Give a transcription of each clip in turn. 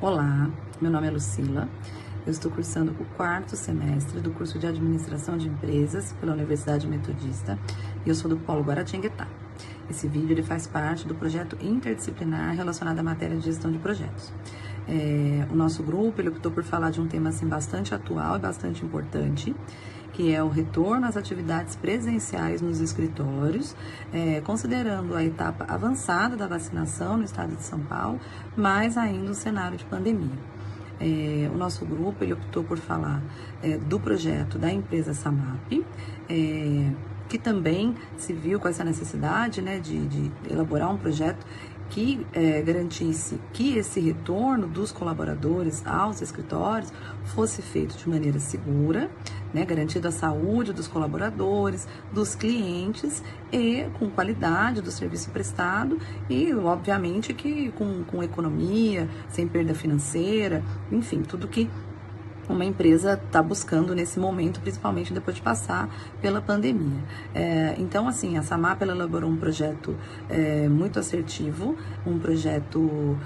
Olá, meu nome é Lucila, eu estou cursando o 4º semestre do curso de Administração de Empresas pela Universidade Metodista e eu sou do Polo Guaratinguetá. Esse vídeo ele faz parte do projeto interdisciplinar relacionado à matéria de gestão de projetos. O nosso grupo ele optou por falar de um tema assim, bastante atual e bastante importante, que é o retorno às atividades presenciais nos escritórios, considerando a etapa avançada da vacinação no estado de São Paulo, mas ainda o cenário de pandemia. O nosso grupo ele optou por falar do projeto da empresa Samap, que também se viu com essa necessidade, né, de elaborar um projeto que garantisse que esse retorno dos colaboradores aos escritórios fosse feito de maneira segura, né, garantindo a saúde dos colaboradores, dos clientes e com qualidade do serviço prestado e, obviamente, que com economia, sem perda financeira, enfim, tudo que uma empresa está buscando nesse momento, principalmente depois de passar pela pandemia. Então, assim, a Samap elaborou um projeto muito assertivo, um projeto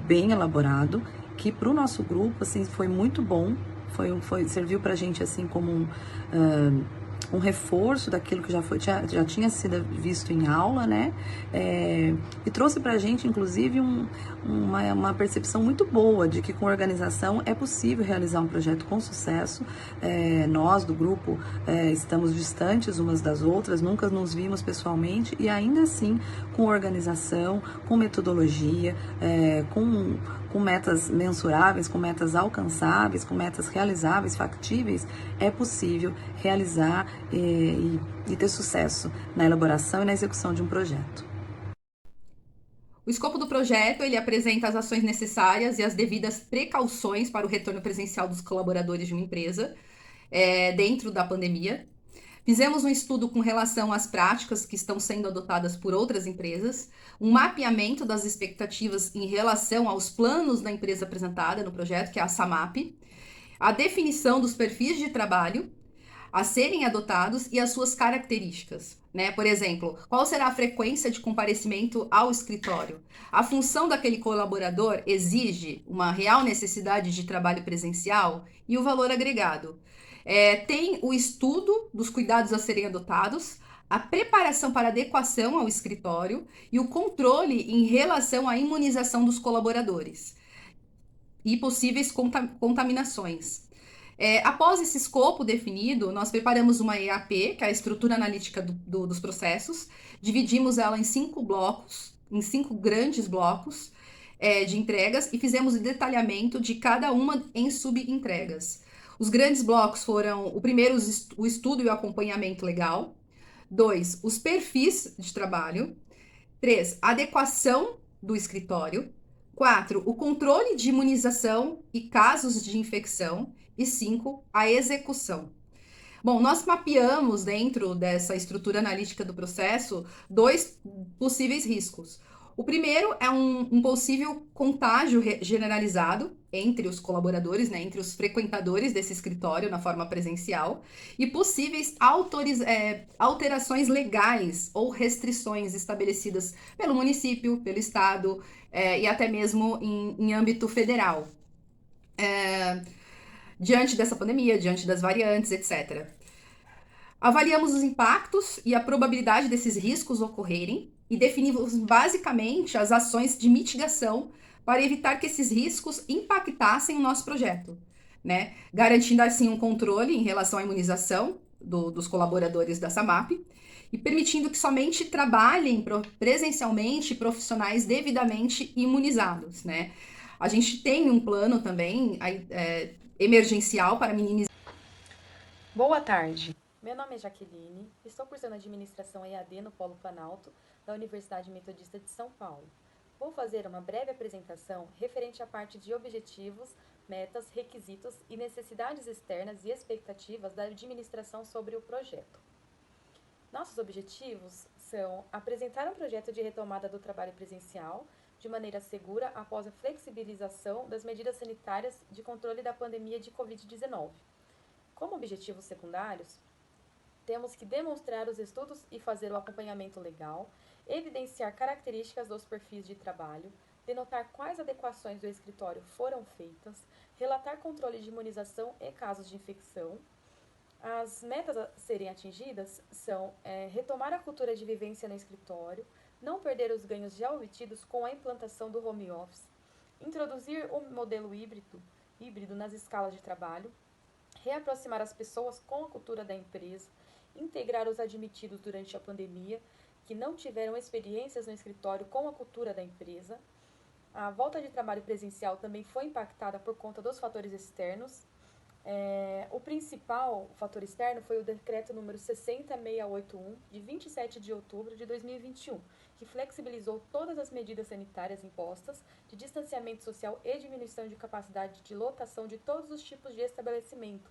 bem elaborado, que para o nosso grupo, assim, foi muito bom, serviu para a gente, assim, como um reforço daquilo que já tinha sido visto em aula, né? E trouxe para a gente, inclusive, uma percepção muito boa de que com organização é possível realizar um projeto com sucesso. Nós, do grupo, estamos distantes umas das outras, nunca nos vimos pessoalmente e ainda assim, com organização, com metodologia, com metas mensuráveis, com metas alcançáveis, com metas realizáveis, factíveis, é possível realizar e ter sucesso na elaboração e na execução de um projeto. O escopo do projeto, ele apresenta as ações necessárias e as devidas precauções para o retorno presencial dos colaboradores de uma empresa dentro da pandemia. Fizemos um estudo com relação às práticas que estão sendo adotadas por outras empresas, um mapeamento das expectativas em relação aos planos da empresa apresentada no projeto, que é a SAMAP, a definição dos perfis de trabalho a serem adotados e as suas características. Né? Por exemplo, qual será a frequência de comparecimento ao escritório? A função daquele colaborador exige uma real necessidade de trabalho presencial e o valor agregado. Tem o estudo dos cuidados a serem adotados, a preparação para adequação ao escritório e o controle em relação à imunização dos colaboradores e possíveis contaminações. Após esse escopo definido, nós preparamos uma EAP, que é a estrutura analítica dos processos, dividimos ela em 5 blocos, em 5 grandes blocos de entregas e fizemos o detalhamento de cada uma em subentregas. Os grandes blocos foram, o primeiro, o estudo e o acompanhamento legal. 2, os perfis de trabalho. 3, adequação do escritório. 4, o controle de imunização e casos de infecção. E 5, a execução. Bom, nós mapeamos dentro dessa estrutura analítica do processo 2 possíveis riscos. O primeiro é um possível contágio generalizado entre os colaboradores, né, entre os frequentadores desse escritório na forma presencial e possíveis alterações legais ou restrições estabelecidas pelo município, pelo estado e até mesmo em âmbito federal. Diante dessa pandemia, diante das variantes, etc. Avaliamos os impactos e a probabilidade desses riscos ocorrerem e definimos basicamente as ações de mitigação para evitar que esses riscos impactassem o nosso projeto, né? Garantindo assim um controle em relação à imunização dos colaboradores da SAMAP e permitindo que somente trabalhem presencialmente profissionais devidamente imunizados, né? A gente tem um plano também emergencial para minimizar. Boa tarde. Meu nome é Jaqueline, estou cursando Administração EAD no Polo Planalto, da Universidade Metodista de São Paulo. Vou fazer uma breve apresentação referente à parte de objetivos, metas, requisitos e necessidades externas e expectativas da administração sobre o projeto. Nossos objetivos são apresentar um projeto de retomada do trabalho presencial de maneira segura após a flexibilização das medidas sanitárias de controle da pandemia de Covid-19. Como objetivos secundários, temos que demonstrar os estudos e fazer o acompanhamento legal, evidenciar características dos perfis de trabalho, denotar quais adequações do escritório foram feitas, relatar controle de imunização e casos de infecção. As metas a serem atingidas são retomar a cultura de vivência no escritório, não perder os ganhos já obtidos com a implantação do home office, introduzir o modelo híbrido nas escalas de trabalho, reaproximar as pessoas com a cultura da empresa, integrar os admitidos durante a pandemia, que não tiveram experiências no escritório com a cultura da empresa. A volta de trabalho presencial também foi impactada por conta dos fatores externos. O principal fator externo foi o decreto número 60681, de 27 de outubro de 2021, que flexibilizou todas as medidas sanitárias impostas de distanciamento social e diminuição de capacidade de lotação de todos os tipos de estabelecimento,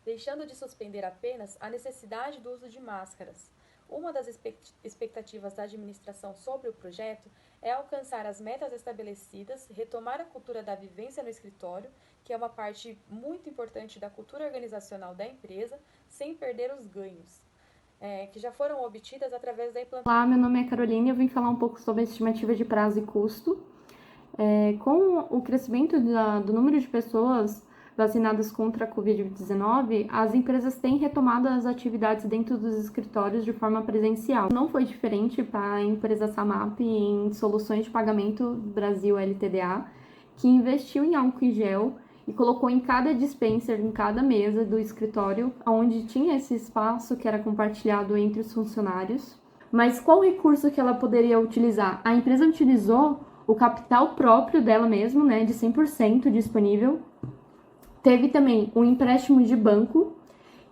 deixando de suspender apenas a necessidade do uso de máscaras. Uma das expectativas da administração sobre o projeto é alcançar as metas estabelecidas, retomar a cultura da vivência no escritório, que é uma parte muito importante da cultura organizacional da empresa, sem perder os ganhos, que já foram obtidas através da implantação. Olá, meu nome é Carolina e eu vim falar um pouco sobre a estimativa de prazo e custo. Com o crescimento do número de pessoas vacinadas contra a Covid-19, as empresas têm retomado as atividades dentro dos escritórios de forma presencial. Não foi diferente para a empresa Samap em soluções de pagamento Brasil LTDA, que investiu em álcool em gel e colocou em cada dispenser, em cada mesa do escritório, onde tinha esse espaço que era compartilhado entre os funcionários. Mas qual recurso que ela poderia utilizar? A empresa utilizou o capital próprio dela mesmo, de 100% disponível. Teve também um empréstimo de banco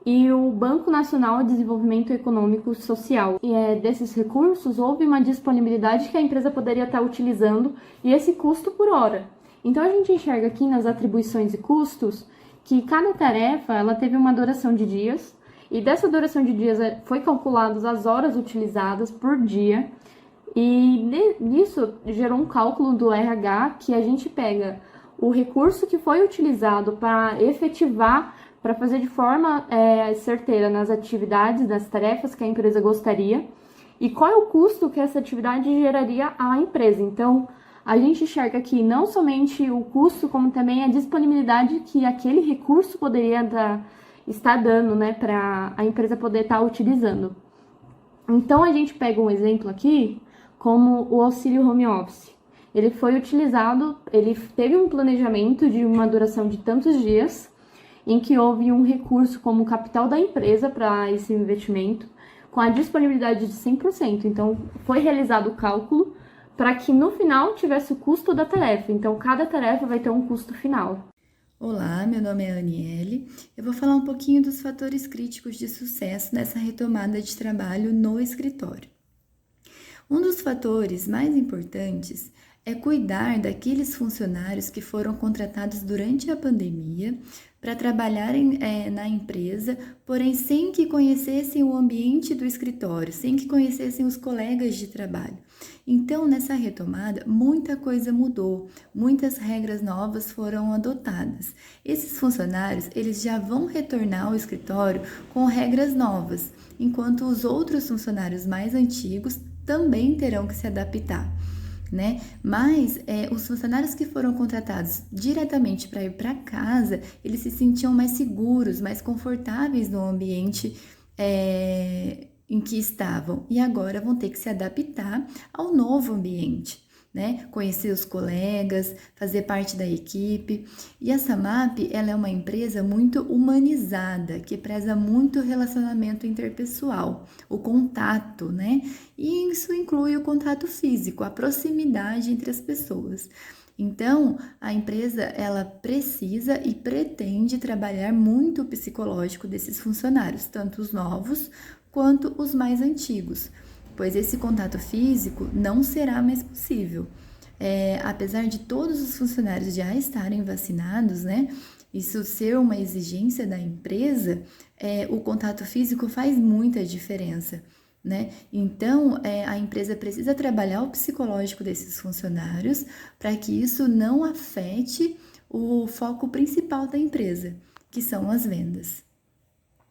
e o Banco Nacional de Desenvolvimento Econômico e Social. E desses recursos, houve uma disponibilidade que a empresa poderia estar utilizando e esse custo por hora. Então, a gente enxerga aqui nas atribuições e custos que cada tarefa ela teve uma duração de dias e dessa duração de dias foi calculadas as horas utilizadas por dia e nisso gerou um cálculo do RH que a gente pega o recurso que foi utilizado para efetivar, para fazer de forma certeira nas atividades, nas tarefas que a empresa gostaria, e qual é o custo que essa atividade geraria à empresa. Então, a gente enxerga aqui não somente o custo, como também a disponibilidade que aquele recurso poderia estar dando, para a empresa poder estar utilizando. Então, a gente pega um exemplo aqui, como o auxílio home office. Ele foi utilizado, ele teve um planejamento de uma duração de tantos dias, em que houve um recurso como capital da empresa para esse investimento, com a disponibilidade de 100%. Então, foi realizado o cálculo para que no final tivesse o custo da tarefa. Então, cada tarefa vai ter um custo final. Olá, meu nome é Aniele. Eu vou falar um pouquinho dos fatores críticos de sucesso nessa retomada de trabalho no escritório. Um dos fatores mais importantes é cuidar daqueles funcionários que foram contratados durante a pandemia para trabalharem na empresa, porém sem que conhecessem o ambiente do escritório, sem que conhecessem os colegas de trabalho. Então, nessa retomada, muita coisa mudou, muitas regras novas foram adotadas. Esses funcionários, eles já vão retornar ao escritório com regras novas, enquanto os outros funcionários mais antigos também terão que se adaptar. Mas os funcionários que foram contratados diretamente para ir para casa, eles se sentiam mais seguros, mais confortáveis no ambiente em que estavam e agora vão ter que se adaptar ao novo ambiente, conhecer os colegas, fazer parte da equipe. E a Samap, ela é uma empresa muito humanizada, que preza muito o relacionamento interpessoal, o contato, E isso inclui o contato físico, a proximidade entre as pessoas. Então, a empresa, ela precisa e pretende trabalhar muito o psicológico desses funcionários, tanto os novos quanto os mais antigos, pois esse contato físico não será mais possível. Apesar de todos os funcionários já estarem vacinados, isso ser uma exigência da empresa, o contato físico faz muita diferença. Então, a empresa precisa trabalhar o psicológico desses funcionários para que isso não afete o foco principal da empresa, que são as vendas.